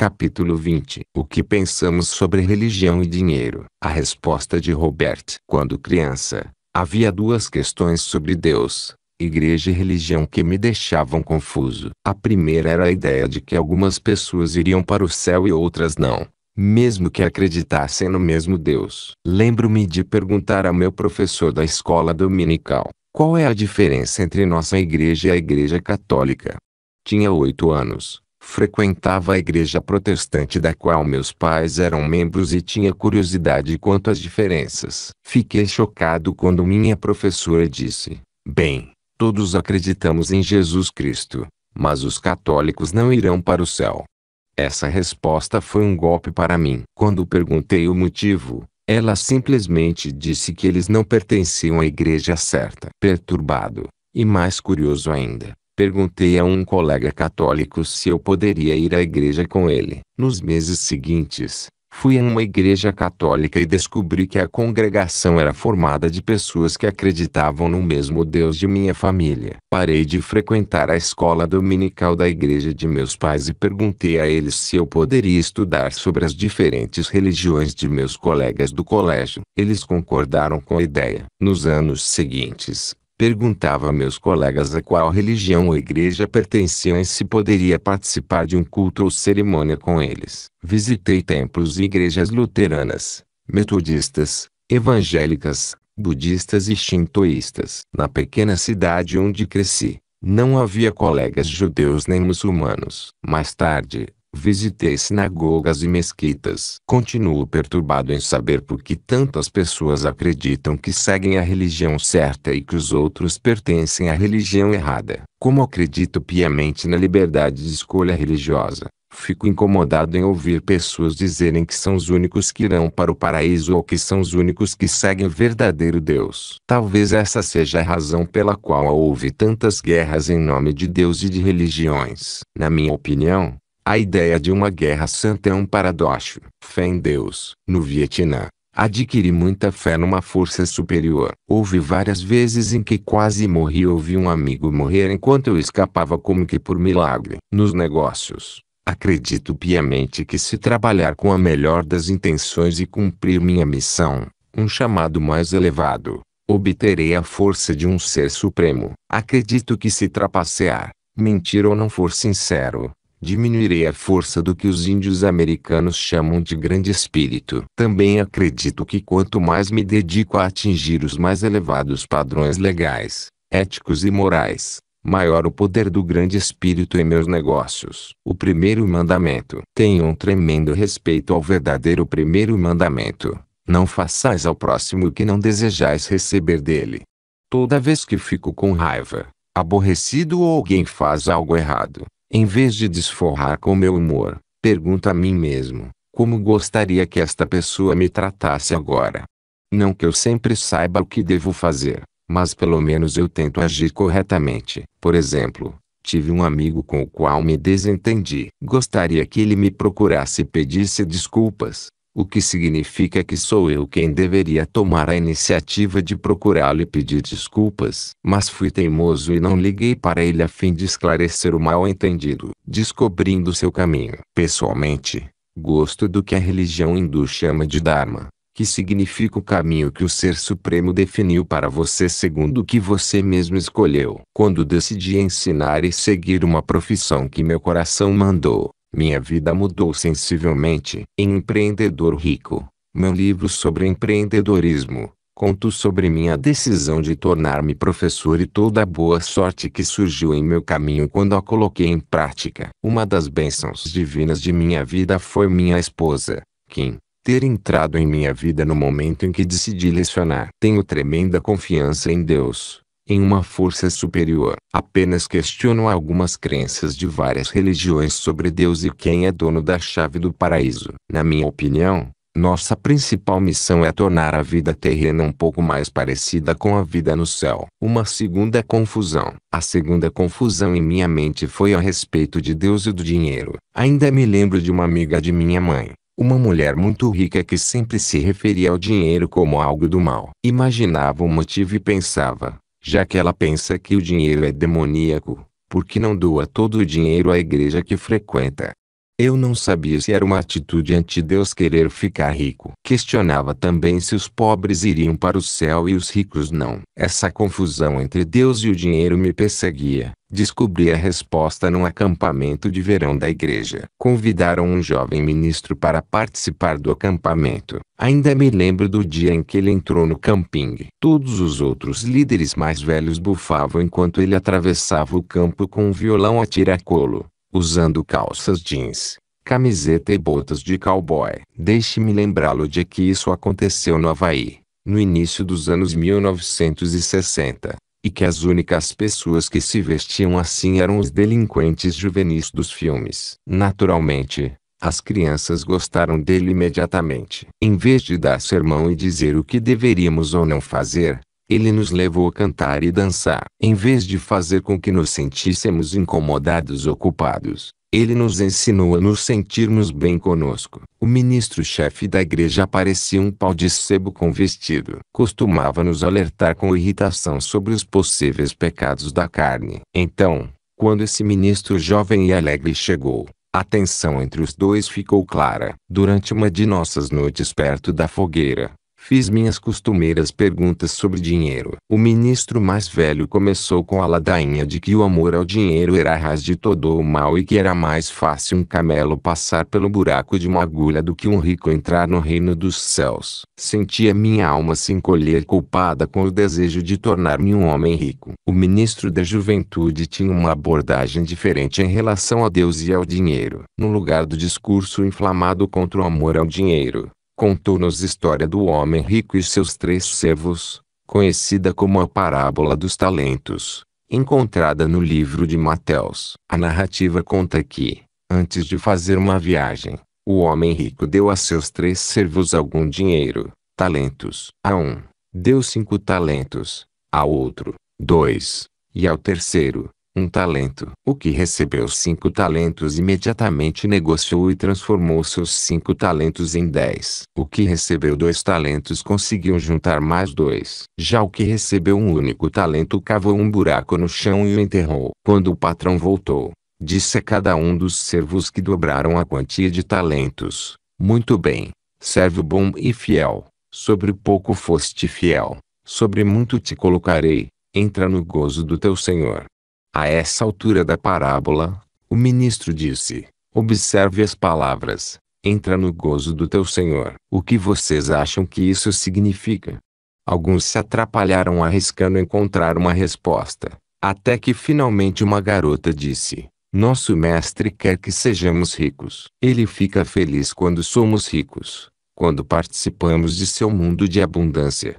Capítulo 20. O que pensamos sobre religião e dinheiro? A resposta de Robert. Quando criança, havia duas questões sobre Deus, igreja e religião que me deixavam confuso. A primeira era a ideia de que algumas pessoas iriam para o céu e outras não, mesmo que acreditassem no mesmo Deus. Lembro-me de perguntar ao meu professor da escola dominical: qual é a diferença entre nossa igreja e a igreja católica? Tinha 8 anos. Frequentava a igreja protestante da qual meus pais eram membros e tinha curiosidade quanto às diferenças. Fiquei chocado quando minha professora disse: bem, todos acreditamos em Jesus Cristo, mas os católicos não irão para o céu. Essa resposta foi um golpe para mim. Quando perguntei o motivo, ela simplesmente disse que eles não pertenciam à igreja certa. Perturbado, e mais curioso ainda, perguntei a um colega católico se eu poderia ir à igreja com ele. Nos meses seguintes, fui a uma igreja católica e descobri que a congregação era formada de pessoas que acreditavam no mesmo Deus de minha família. Parei de frequentar a escola dominical da igreja de meus pais e perguntei a eles se eu poderia estudar sobre as diferentes religiões de meus colegas do colégio. Eles concordaram com a ideia. Nos anos seguintes, perguntava a meus colegas a qual religião ou igreja pertenciam e se poderia participar de um culto ou cerimônia com eles. Visitei templos e igrejas luteranas, metodistas, evangélicas, budistas e shintoístas. Na pequena cidade onde cresci, não havia colegas judeus nem muçulmanos. Mais tarde, visitei sinagogas e mesquitas. Continuo perturbado em saber por que tantas pessoas acreditam que seguem a religião certa e que os outros pertencem à religião errada. Como acredito piamente na liberdade de escolha religiosa, fico incomodado em ouvir pessoas dizerem que são os únicos que irão para o paraíso ou que são os únicos que seguem o verdadeiro Deus. Talvez essa seja a razão pela qual houve tantas guerras em nome de Deus e de religiões. Na minha opinião, a ideia de uma guerra santa é um paradoxo. Fé em Deus. No Vietnã, adquiri muita fé numa força superior. Houve várias vezes em que quase morri ou vi um amigo morrer enquanto eu escapava como que por milagre. Nos negócios, acredito piamente que se trabalhar com a melhor das intenções e cumprir minha missão, um chamado mais elevado, obterei a força de um ser supremo. Acredito que se trapacear, mentir ou não for sincero, diminuirei a força do que os índios americanos chamam de grande espírito. Também acredito que quanto mais me dedico a atingir os mais elevados padrões legais, éticos e morais, maior o poder do grande espírito em meus negócios. O primeiro mandamento. Tenho um tremendo respeito ao verdadeiro primeiro mandamento: não façais ao próximo o que não desejais receber dele. Toda vez que fico com raiva, aborrecido ou alguém faz algo errado, em vez de desforrar com meu humor, pergunto a mim mesmo: como gostaria que esta pessoa me tratasse agora? Não que eu sempre saiba o que devo fazer, mas pelo menos eu tento agir corretamente. Por exemplo, tive um amigo com o qual me desentendi. Gostaria que ele me procurasse e pedisse desculpas, o que significa que sou eu quem deveria tomar a iniciativa de procurá-lo e pedir desculpas. Mas fui teimoso e não liguei para ele a fim de esclarecer o mal-entendido. Descobrindo seu caminho. Pessoalmente, gosto do que a religião hindu chama de Dharma, que significa o caminho que o Ser Supremo definiu para você segundo o que você mesmo escolheu. Quando decidi ensinar e seguir uma profissão que meu coração mandou, minha vida mudou sensivelmente. Em Empreendedor Rico, meu livro sobre empreendedorismo, conto sobre minha decisão de tornar-me professor e toda a boa sorte que surgiu em meu caminho quando a coloquei em prática. Uma das bênçãos divinas de minha vida foi minha esposa, Kim, ter entrado em minha vida no momento em que decidi lecionar. Tenho tremenda confiança em Deus, em uma força superior. Apenas questiono algumas crenças de várias religiões sobre Deus e quem é dono da chave do paraíso. Na minha opinião, nossa principal missão é tornar a vida terrena um pouco mais parecida com a vida no céu. Uma segunda confusão. A segunda confusão em minha mente foi a respeito de Deus e do dinheiro. Ainda me lembro de uma amiga de minha mãe, uma mulher muito rica que sempre se referia ao dinheiro como algo do mal. Imaginava um motivo e pensava: já que ela pensa que o dinheiro é demoníaco, por que não doa todo o dinheiro à igreja que frequenta? Eu não sabia se era uma atitude anti-Deus querer ficar rico. Questionava também se os pobres iriam para o céu e os ricos não. Essa confusão entre Deus e o dinheiro me perseguia. Descobri a resposta num acampamento de verão da igreja. Convidaram um jovem ministro para participar do acampamento. Ainda me lembro do dia em que ele entrou no camping. Todos os outros líderes mais velhos bufavam enquanto ele atravessava o campo com um violão a tiracolo, usando calças jeans, camiseta e botas de cowboy. Deixe-me lembrá-lo de que isso aconteceu no Havaí, no início dos anos 1960, e que as únicas pessoas que se vestiam assim eram os delinquentes juvenis dos filmes. Naturalmente, as crianças gostaram dele imediatamente. Em vez de dar sermão e dizer o que deveríamos ou não fazer, ele nos levou a cantar e dançar. Em vez de fazer com que nos sentíssemos incomodados ou culpados, ele nos ensinou a nos sentirmos bem conosco. O ministro-chefe da igreja parecia um pau de sebo com vestido. Costumava nos alertar com irritação sobre os possíveis pecados da carne. Então, quando esse ministro jovem e alegre chegou, a tensão entre os dois ficou clara. Durante uma de nossas noites perto da fogueira, fiz minhas costumeiras perguntas sobre dinheiro. O ministro mais velho começou com a ladainha de que o amor ao dinheiro era a raiz de todo o mal e que era mais fácil um camelo passar pelo buraco de uma agulha do que um rico entrar no reino dos céus. Sentia minha alma se encolher culpada com o desejo de tornar-me um homem rico. O ministro da juventude tinha uma abordagem diferente em relação a Deus e ao dinheiro. No lugar do discurso inflamado contra o amor ao dinheiro, contou-nos a história do homem rico e seus 3 servos, conhecida como a parábola dos talentos, encontrada no livro de Mateus. A narrativa conta que, antes de fazer uma viagem, o homem rico deu a seus 3 servos algum dinheiro, talentos. A um, deu 5 talentos, ao outro, 2, e ao terceiro, 1 talento. O que recebeu 5 talentos imediatamente negociou e transformou seus 5 talentos em 10. O que recebeu 2 talentos conseguiu juntar mais 2. Já o que recebeu um único talento cavou um buraco no chão e o enterrou. Quando o patrão voltou, disse a cada um dos servos que dobraram a quantia de talentos: "Muito bem, servo bom e fiel, sobre pouco foste fiel, sobre muito te colocarei, entra no gozo do teu senhor." A essa altura da parábola, o ministro disse: "Observe as palavras, entra no gozo do teu senhor." O que vocês acham que isso significa? Alguns se atrapalharam arriscando encontrar uma resposta, até que finalmente uma garota disse: "Nosso mestre quer que sejamos ricos. Ele fica feliz quando somos ricos, quando participamos de seu mundo de abundância."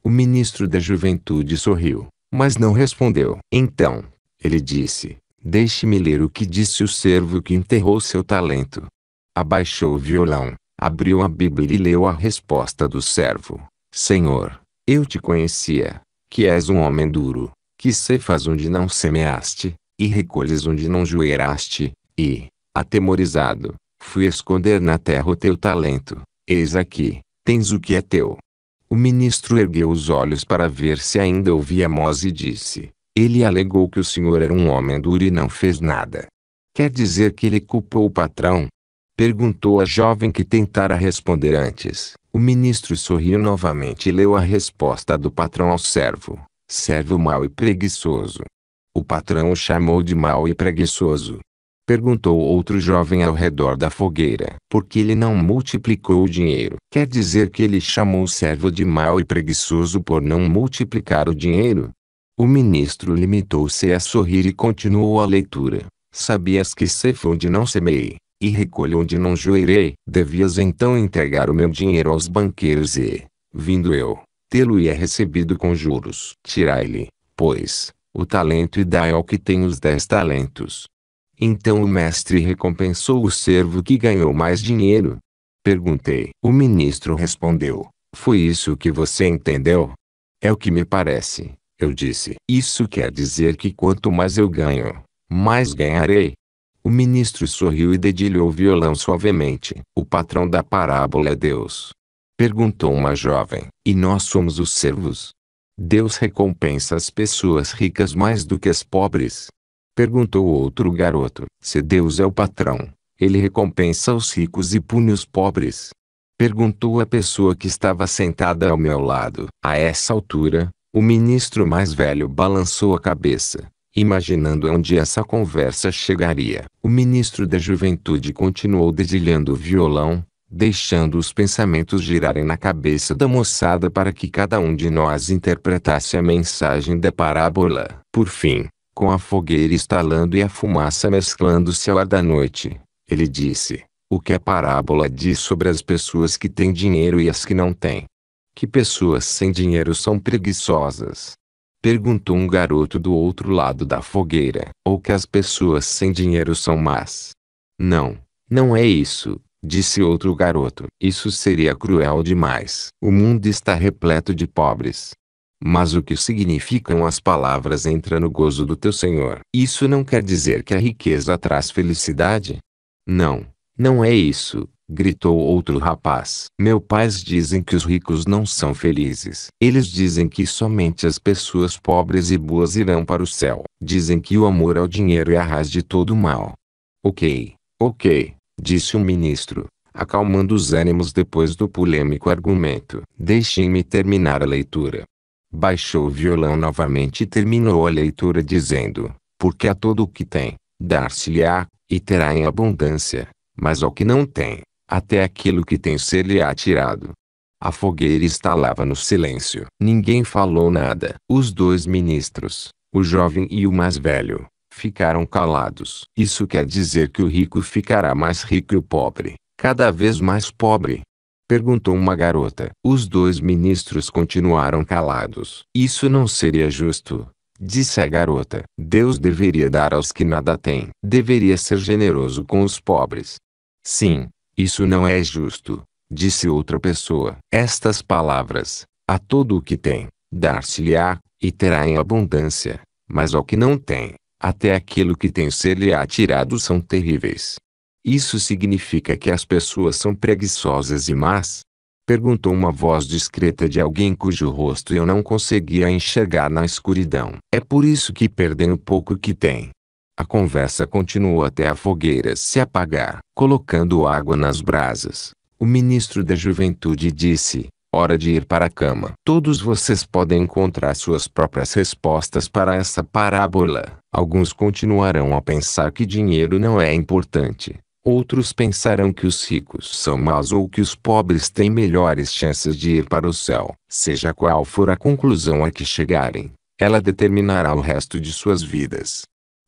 O ministro da juventude sorriu, mas não respondeu. Então, ele disse: "Deixe-me ler o que disse o servo que enterrou seu talento." Abaixou o violão, abriu a Bíblia e leu a resposta do servo: "Senhor, eu te conhecia, que és um homem duro, que ceifas onde não semeaste, e recolhes onde não joeiraste, e, atemorizado, fui esconder na terra o teu talento. Eis aqui, tens o que é teu." O ministro ergueu os olhos para ver se ainda ouvia Mós e disse: "Ele alegou que o senhor era um homem duro e não fez nada. Quer dizer que ele culpou o patrão?" perguntou a jovem que tentara responder antes. O ministro sorriu novamente e leu a resposta do patrão ao servo: "Servo mau e preguiçoso." "O patrão o chamou de mau e preguiçoso?" perguntou outro jovem ao redor da fogueira. "Porque ele não multiplicou o dinheiro." "Quer dizer que ele chamou o servo de mau e preguiçoso por não multiplicar o dinheiro?" O ministro limitou-se a sorrir e continuou a leitura: "Sabias que ceifo onde não semeei, e recolho onde não joeirei? Devias então entregar o meu dinheiro aos banqueiros e, vindo eu, tê-lo-ia recebido com juros. Tirai-lhe, pois, o talento e dai ao que tem os 10 talentos." Então o mestre recompensou o servo que ganhou mais dinheiro? Perguntei. O ministro respondeu: "Foi isso que você entendeu?" "É o que me parece." Eu disse: "Isso quer dizer que quanto mais eu ganho, mais ganharei." O ministro sorriu e dedilhou o violão suavemente. "O patrão da parábola é Deus?" perguntou uma jovem. "E nós somos os servos? Deus recompensa as pessoas ricas mais do que as pobres?" perguntou outro garoto. "Se Deus é o patrão, Ele recompensa os ricos e pune os pobres? Perguntou a pessoa que estava sentada ao meu lado. A essa altura, o ministro mais velho balançou a cabeça, imaginando onde essa conversa chegaria. O ministro da Juventude continuou dedilhando o violão, deixando os pensamentos girarem na cabeça da moçada para que cada um de nós interpretasse a mensagem da parábola. Por fim, com a fogueira estalando e a fumaça mesclando-se ao ar da noite, ele disse: o que a parábola diz sobre as pessoas que têm dinheiro e as que não têm? Que pessoas sem dinheiro são preguiçosas? Perguntou um garoto do outro lado da fogueira. Ou que as pessoas sem dinheiro são más? Não, não é isso, disse outro garoto. Isso seria cruel demais. O mundo está repleto de pobres. Mas o que significam as palavras entra no gozo do teu Senhor? Isso não quer dizer que a riqueza traz felicidade? Não, não é isso, gritou outro rapaz. Meus pais dizem que os ricos não são felizes. Eles dizem que somente as pessoas pobres e boas irão para o céu. Dizem que o amor ao dinheiro é a raiz de todo o mal. Ok, disse o ministro, acalmando os ânimos depois do polêmico argumento. Deixem-me terminar a leitura. Baixou o violão novamente e terminou a leitura dizendo: porque a todo o que tem, dar-se-lhe-á, e terá em abundância, mas ao que não tem, até aquilo que tem ser-lhe-á tirado. A fogueira estalava no silêncio. Ninguém falou nada. Os dois ministros, o jovem e o mais velho, ficaram calados. Isso quer dizer que o rico ficará mais rico e o pobre, cada vez mais pobre? Perguntou uma garota. Os dois ministros continuaram calados. Isso não seria justo, disse a garota. Deus deveria dar aos que nada têm. Deveria ser generoso com os pobres. Sim, isso não é justo, disse outra pessoa. Estas palavras, a todo o que tem, dar-se-lhe-á, e terá em abundância, mas ao que não tem, até aquilo que tem ser-lhe-á tirado são terríveis. Isso significa que as pessoas são preguiçosas e más? Perguntou uma voz discreta de alguém cujo rosto eu não conseguia enxergar na escuridão. É por isso que perdem o pouco que têm. A conversa continuou até a fogueira se apagar. Colocando água nas brasas, o ministro da Juventude disse: hora de ir para a cama. Todos vocês podem encontrar suas próprias respostas para essa parábola. Alguns continuarão a pensar que dinheiro não é importante. Outros pensarão que os ricos são maus ou que os pobres têm melhores chances de ir para o céu. Seja qual for a conclusão a que chegarem, ela determinará o resto de suas vidas.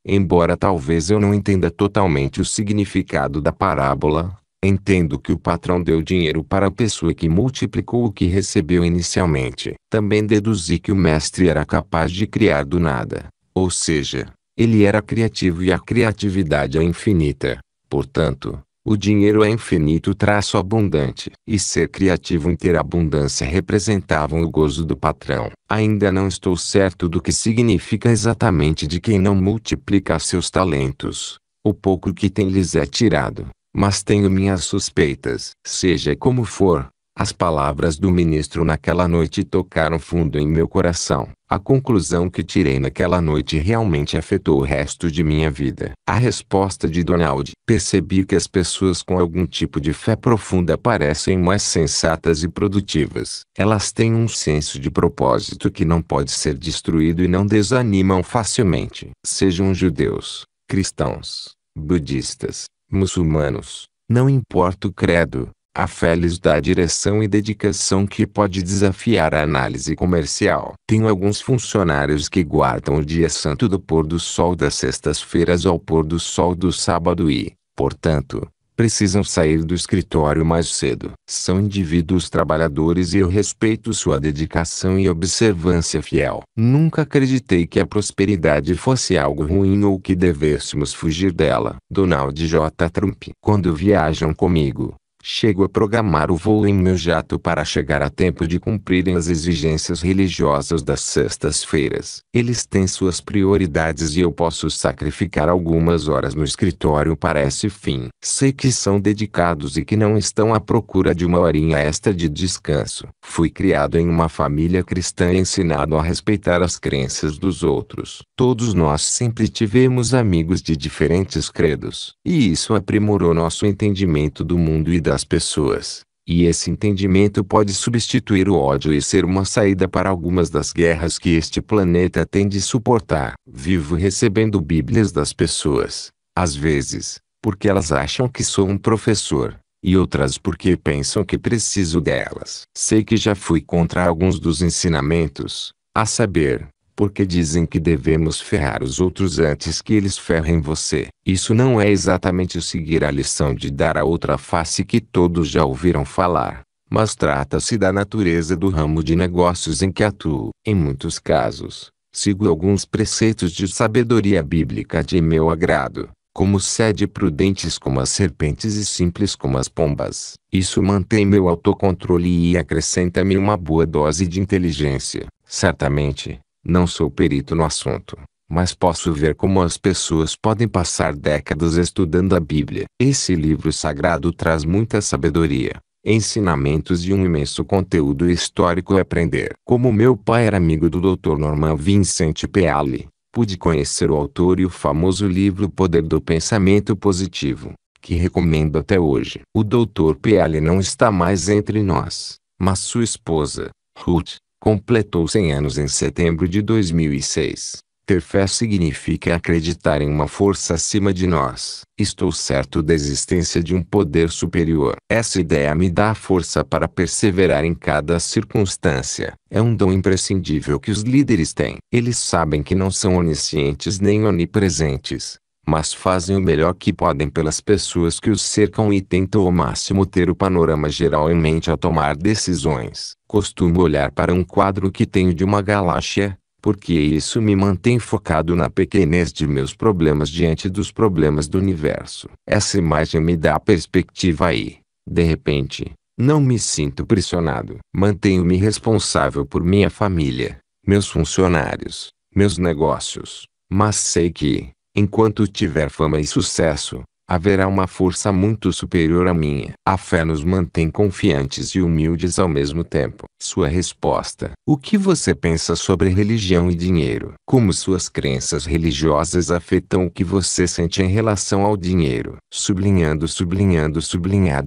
Embora talvez eu não entenda totalmente o significado da parábola, entendo que o patrão deu dinheiro para a pessoa que multiplicou o que recebeu inicialmente. Também deduzi que o mestre era capaz de criar do nada, ou seja, ele era criativo e a criatividade é infinita. Portanto, o dinheiro é infinito-abundante. E ser criativo em ter abundância representavam o gozo do patrão. Ainda não estou certo do que significa exatamente de quem não multiplica seus talentos. O pouco que tem lhes é tirado. Mas tenho minhas suspeitas. Seja como for, as palavras do ministro naquela noite tocaram fundo em meu coração. A conclusão que tirei naquela noite realmente afetou o resto de minha vida. A resposta de Donald. Percebi que as pessoas com algum tipo de fé profunda parecem mais sensatas e produtivas. Elas têm um senso de propósito que não pode ser destruído e não desanimam facilmente. Sejam judeus, cristãos, budistas, muçulmanos, não importa o credo. A fé lhes dá direção e dedicação que pode desafiar a análise comercial. Tenho alguns funcionários que guardam o dia santo do pôr do sol das sextas-feiras ao pôr do sol do sábado e, portanto, precisam sair do escritório mais cedo. São indivíduos trabalhadores e eu respeito sua dedicação e observância fiel. Nunca acreditei que a prosperidade fosse algo ruim ou que devêssemos fugir dela. Donald J. Trump. Quando viajam comigo, Chego a programar o voo em meu jato para chegar a tempo de cumprirem as exigências religiosas das sextas-feiras. Eles têm suas prioridades e eu posso sacrificar algumas horas no escritório para esse fim. Sei que são dedicados e que não estão à procura de uma horinha extra de descanso. Fui criado em uma família cristã e ensinado a respeitar as crenças dos outros. Todos nós sempre tivemos amigos de diferentes credos, e isso aprimorou nosso entendimento do mundo e das pessoas. E esse entendimento pode substituir o ódio e ser uma saída para algumas das guerras que este planeta tem de suportar. Vivo recebendo bíblias das pessoas, às vezes, porque elas acham que sou um professor, e outras porque pensam que preciso delas. Sei que já fui contra alguns dos ensinamentos, a saber, porque dizem que devemos ferrar os outros antes que eles ferrem você. Isso não é exatamente o seguir a lição de dar a outra face que todos já ouviram falar, mas trata-se da natureza do ramo de negócios em que atuo. Em muitos casos, sigo alguns preceitos de sabedoria bíblica de meu agrado, como sede prudentes como as serpentes e simples como as pombas. Isso mantém meu autocontrole e acrescenta-me uma boa dose de inteligência. Certamente, não sou perito no assunto, mas posso ver como as pessoas podem passar décadas estudando a Bíblia. Esse livro sagrado traz muita sabedoria, ensinamentos e um imenso conteúdo histórico a aprender. Como meu pai era amigo do Dr. Norman Vincent Peale, pude conhecer o autor e o famoso livro O Poder do Pensamento Positivo, que recomendo até hoje. O Dr. Peale não está mais entre nós, mas sua esposa, Ruth, completou 100 anos em setembro de 2006. Ter fé significa acreditar em uma força acima de nós. Estou certo da existência de um poder superior. Essa ideia me dá a força para perseverar em cada circunstância. É um dom imprescindível que os líderes têm. Eles sabem que não são oniscientes nem onipresentes, mas fazem o melhor que podem pelas pessoas que os cercam e tentam ao máximo ter o panorama geral em mente ao tomar decisões. Costumo olhar para um quadro que tenho de uma galáxia, porque isso me mantém focado na pequenez de meus problemas diante dos problemas do universo. Essa imagem me dá perspectiva e, de repente, não me sinto pressionado. Mantenho-me responsável por minha família, meus funcionários, meus negócios, mas sei que, enquanto tiver fama e sucesso, haverá uma força muito superior à minha. A fé nos mantém confiantes e humildes ao mesmo tempo. Sua resposta: o que você pensa sobre religião e dinheiro? Como suas crenças religiosas afetam o que você sente em relação ao dinheiro? Sublinhando,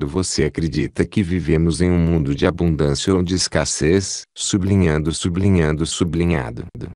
você acredita que vivemos em um mundo de abundância ou de escassez? Sublinhado.